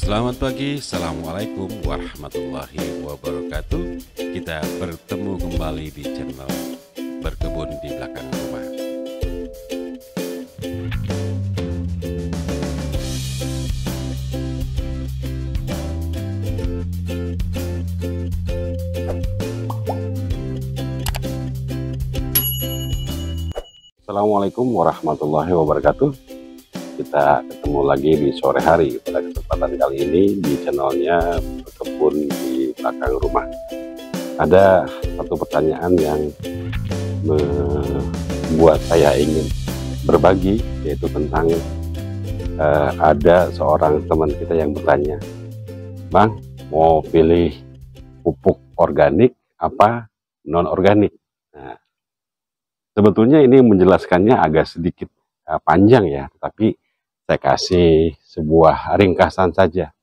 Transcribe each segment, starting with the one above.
Selamat pagi, Assalamualaikum warahmatullahi wabarakatuh. Kita bertemu kembali di channel Berkebun di Belakang Rumah. Assalamualaikum warahmatullahi wabarakatuh. Kita ketemu lagi di sore hari. Pada kesempatan kali ini di channelnya Berkebun di Belakang Rumah. Ada satu pertanyaan yang membuat saya ingin berbagi, yaitu tentang ada seorang teman kita yang bertanya, "Bang, mau pilih pupuk organik apa non organik?" Nah, sebetulnya ini menjelaskannya agak sedikit panjang ya, tapi saya kasih sebuah ringkasan saja.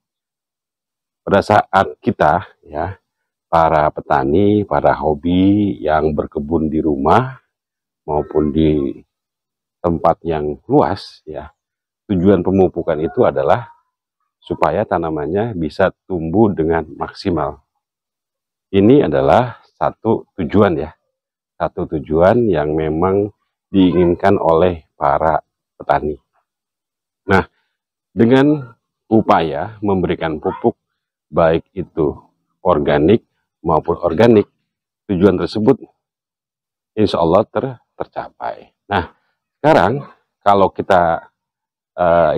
Pada saat kita ya, para petani, para hobi yang berkebun di rumah maupun di tempat yang luas ya, tujuan pemupukan itu adalah supaya tanamannya bisa tumbuh dengan maksimal. Ini adalah satu tujuan ya, satu tujuan yang memang diinginkan oleh para petani. Nah, dengan upaya memberikan pupuk baik itu organik maupun organik, tujuan tersebut insya Allah tercapai. Nah, sekarang kalau kita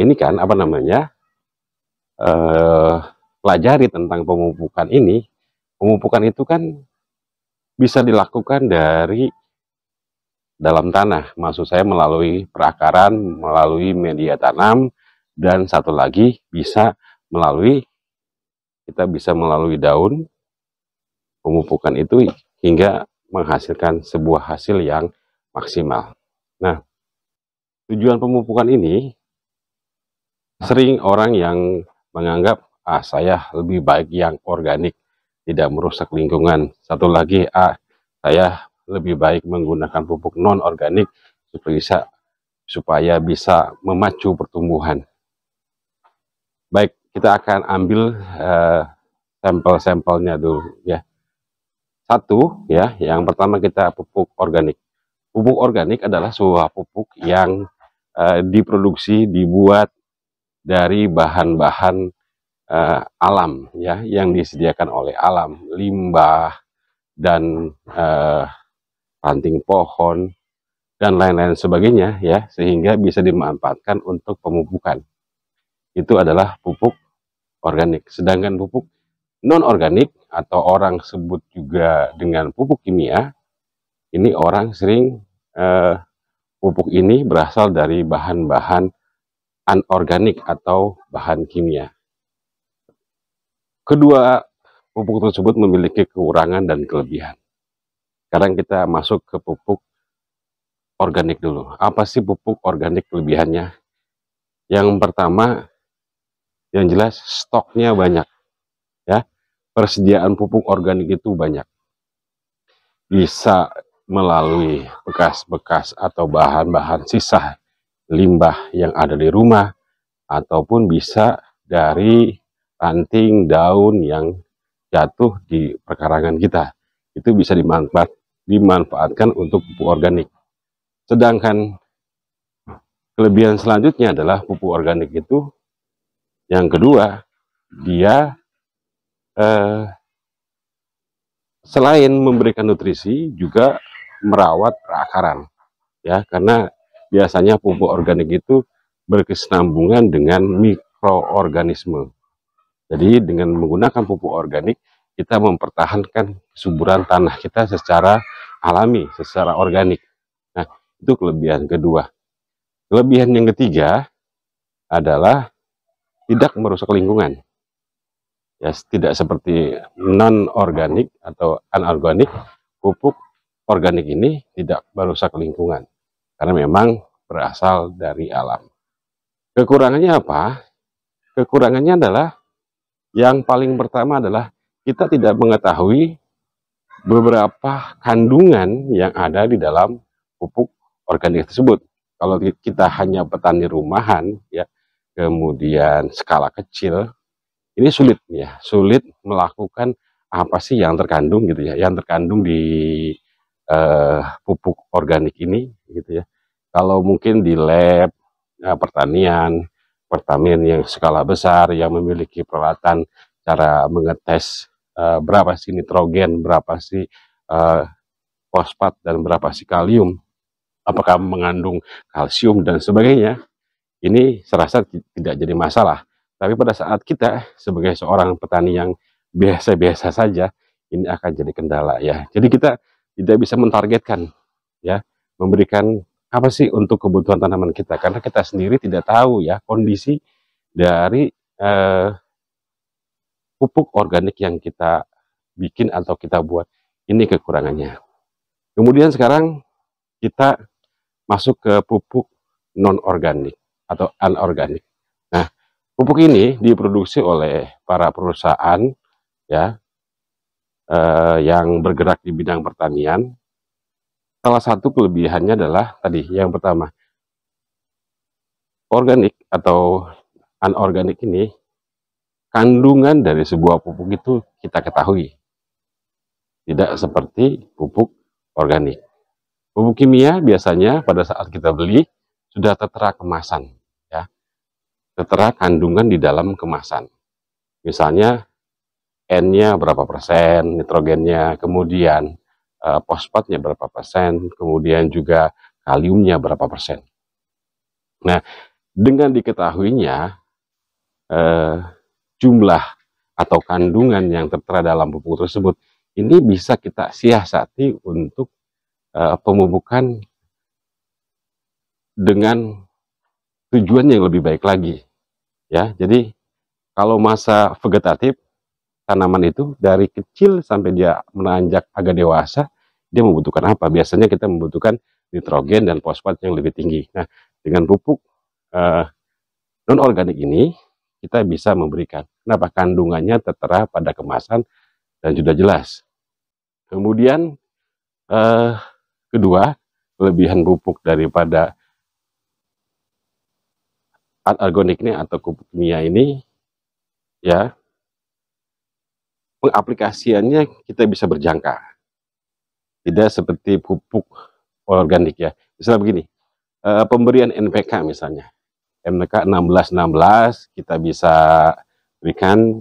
ini kan apa namanya pelajari tentang pemupukan ini, pemupukan itu kan bisa dilakukan dari dalam tanah, maksud saya melalui perakaran, melalui media tanam, dan satu lagi bisa kita bisa melalui daun. Pemupukan itu hingga menghasilkan sebuah hasil yang maksimal. Nah, tujuan pemupukan ini sering orang yang menganggap, saya lebih baik yang organik, tidak merusak lingkungan. Satu lagi, saya lebih baik menggunakan pupuk non organik supaya bisa memacu pertumbuhan. Baik, kita akan ambil sampel-sampelnya dulu ya. Satu ya, yang pertama kita pupuk organik. Pupuk organik adalah sebuah pupuk yang dibuat dari bahan-bahan alam ya, yang disediakan oleh alam, limbah dan ranting pohon dan lain-lain sebagainya ya, sehingga bisa dimanfaatkan untuk pemupukan. Itu adalah pupuk organik. Sedangkan pupuk non organik atau orang sebut juga dengan pupuk kimia, ini orang sering pupuk ini berasal dari bahan-bahan anorganik atau bahan kimia. Kedua pupuk tersebut memiliki kekurangan dan kelebihan. Sekarang kita masuk ke pupuk organik dulu. Apa sih pupuk organik kelebihannya? Yang pertama, yang jelas stoknya banyak ya. Persediaan pupuk organik itu banyak. Bisa melalui bekas-bekas atau bahan-bahan sisa limbah yang ada di rumah, ataupun bisa dari ranting daun yang jatuh di perkarangan kita. Itu bisa dimanfaatkan untuk pupuk organik. Sedangkan kelebihan selanjutnya adalah pupuk organik itu, yang kedua, dia selain memberikan nutrisi juga merawat perakaran ya, karena biasanya pupuk organik itu berkesinambungan dengan mikroorganisme. Jadi dengan menggunakan pupuk organik, kita mempertahankan kesuburan tanah kita secara alami, secara organik. Nah, itu kelebihan kedua. Kelebihan yang ketiga adalah tidak merusak lingkungan. Ya, tidak seperti non organik atau anorganik, pupuk organik ini tidak merusak lingkungan karena memang berasal dari alam. Kekurangannya apa? Kekurangannya adalah yang paling pertama adalah kita tidak mengetahui beberapa kandungan yang ada di dalam pupuk organik tersebut. Kalau kita hanya petani rumahan ya, kemudian skala kecil, ini sulit ya, sulit melakukan apa sih yang terkandung gitu ya, yang terkandung di pupuk organik ini gitu ya. Kalau mungkin di lab pertanian, pertanian yang skala besar yang memiliki peralatan cara mengetes berapa sih nitrogen, berapa sih eh, fosfat dan berapa sih kalium, apakah mengandung kalsium dan sebagainya, ini serasa tidak jadi masalah. Tapi pada saat kita sebagai seorang petani yang biasa-biasa saja, ini akan jadi kendala ya. Jadi kita tidak bisa mentargetkan ya, memberikan apa sih untuk kebutuhan tanaman kita, karena kita sendiri tidak tahu ya kondisi dari eh, pupuk organik yang kita bikin atau kita buat, ini kekurangannya. Kemudian sekarang kita masuk ke pupuk non organik atau anorganik. Nah, pupuk ini diproduksi oleh para perusahaan ya yang bergerak di bidang pertanian. Salah satu kelebihannya adalah tadi yang pertama, organik atau anorganik ini kandungan dari sebuah pupuk itu kita ketahui, tidak seperti pupuk organik. Pupuk kimia biasanya pada saat kita beli sudah tertera kemasan, ya, tertera kandungan di dalam kemasan. Misalnya N-nya berapa persen, nitrogennya, kemudian fosfatnya berapa persen, kemudian juga kaliumnya berapa persen. Nah, dengan diketahuinya jumlah atau kandungan yang tertera dalam pupuk tersebut, ini bisa kita siasati untuk pemupukan dengan tujuan yang lebih baik lagi. Ya, jadi kalau masa vegetatif tanaman itu dari kecil sampai dia menanjak agak dewasa, dia membutuhkan apa? Biasanya kita membutuhkan nitrogen dan fosfat yang lebih tinggi. Nah, dengan pupuk non organik ini kita bisa memberikan. Kenapa? Kandungannya tertera pada kemasan dan sudah jelas. Kemudian kedua, kelebihan pupuk daripada anorganik ini atau pupuk kimia ini, ya, pengaplikasiannya kita bisa berjangka. Tidak seperti pupuk organik ya. Misalnya begini, pemberian NPK misalnya. NPK 16-16 kita bisa berikan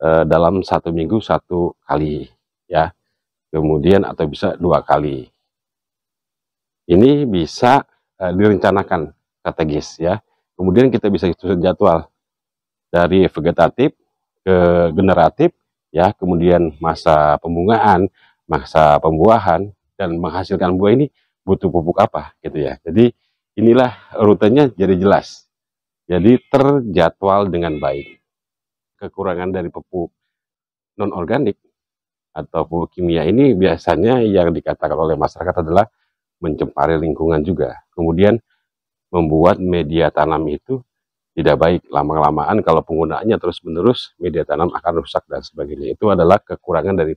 dalam 1 minggu 1 kali ya. Kemudian atau bisa 2 kali. Ini bisa direncanakan strategis ya. Kemudian kita bisa susun jadwal dari vegetatif ke generatif ya, kemudian masa pembungaan, masa pembuahan, dan menghasilkan buah ini butuh pupuk apa gitu ya. Jadi inilah rutenya jadi jelas. Jadi terjadwal dengan baik. Kekurangan dari pupuk non organik atau pupuk kimia ini biasanya yang dikatakan oleh masyarakat adalah mencemari lingkungan juga. Kemudian membuat media tanam itu tidak baik. Lama-lamaan kalau penggunaannya terus-menerus, media tanam akan rusak dan sebagainya. Itu adalah kekurangan dari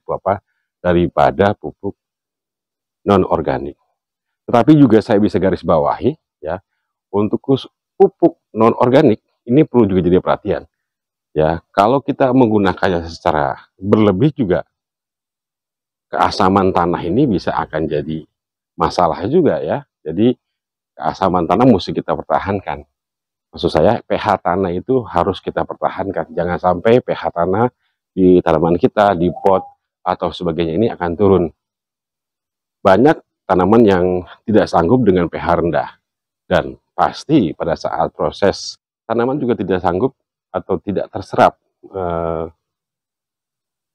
daripada pupuk non organik. Tetapi juga saya bisa garis bawahi ya, untuk pupuk non organik ini perlu juga jadi perhatian. Ya, kalau kita menggunakannya secara berlebih juga keasaman tanah ini bisa akan jadi masalah juga ya. Jadi keasaman tanah mesti kita pertahankan. Maksud saya pH tanah itu harus kita pertahankan. Jangan sampai pH tanah di tanaman kita, di pot atau sebagainya ini akan turun. Banyak tanaman yang tidak sanggup dengan pH rendah. Dan pasti pada saat proses tanaman juga tidak sanggup atau tidak terserap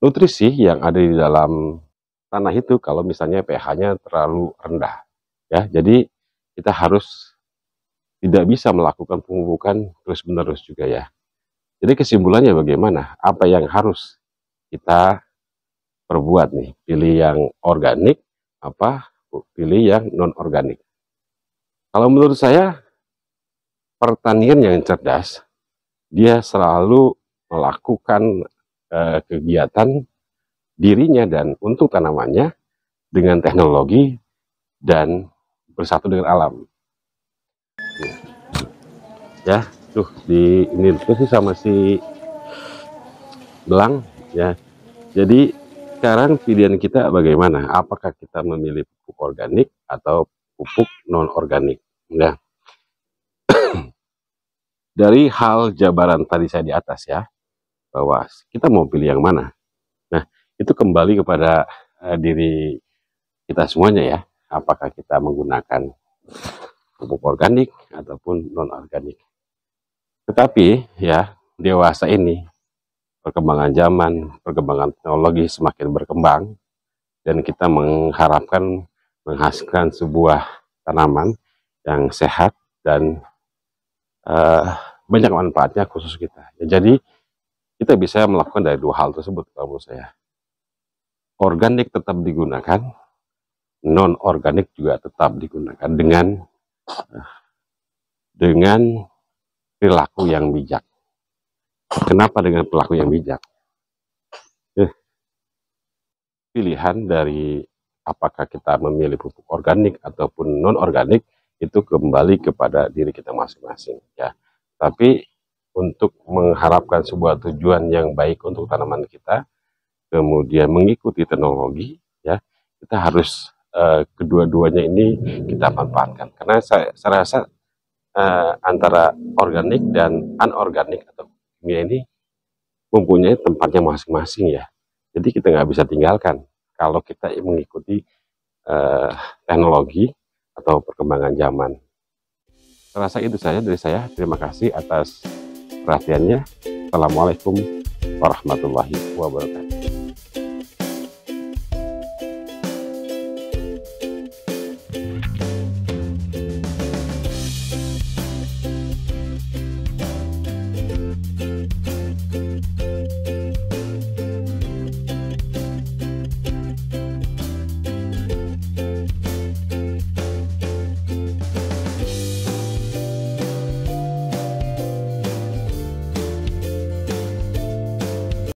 nutrisi yang ada di dalam tanah itu kalau misalnya pH-nya terlalu rendah. Ya, jadi kita harus tidak bisa melakukan pemupukan terus-menerus juga ya. Jadi kesimpulannya bagaimana? Apa yang harus kita perbuat nih? Pilih yang organik, apa pilih yang non-organik? Kalau menurut saya, pertanian yang cerdas, dia selalu melakukan kegiatan dirinya dan untuk tanamannya dengan teknologi dan bersatu dengan alam. Ya, tuh di ini terus sih sama si belang ya. Jadi sekarang pilihan kita bagaimana? Apakah kita memilih pupuk organik atau pupuk non organik? Ya, dari hal jabaran tadi saya di atas ya, bahwa kita mau pilih yang mana. Nah, itu kembali kepada diri kita semuanya ya. Apakah kita menggunakan pupuk organik ataupun non organik. Tetapi ya, dewasa ini perkembangan zaman, perkembangan teknologi semakin berkembang, dan kita mengharapkan menghasilkan sebuah tanaman yang sehat dan banyak manfaatnya khusus kita. Ya, jadi kita bisa melakukan dari dua hal tersebut kalau menurut saya. Organik tetap digunakan, non organik juga tetap digunakan dengan perilaku yang bijak. Kenapa dengan perilaku yang bijak? Pilihan dari apakah kita memilih pupuk organik ataupun non organik itu kembali kepada diri kita masing-masing ya. Tapi untuk mengharapkan sebuah tujuan yang baik untuk tanaman kita, kemudian mengikuti teknologi ya, kita harus kedua-duanya ini kita manfaatkan, karena saya rasa antara organik dan anorganik atau kimia ini mempunyai tempatnya masing-masing ya. Jadi kita nggak bisa tinggalkan kalau kita mengikuti teknologi atau perkembangan zaman. Saya rasa itu saja dari saya. Terima kasih atas perhatiannya. Assalamualaikum warahmatullahi wabarakatuh.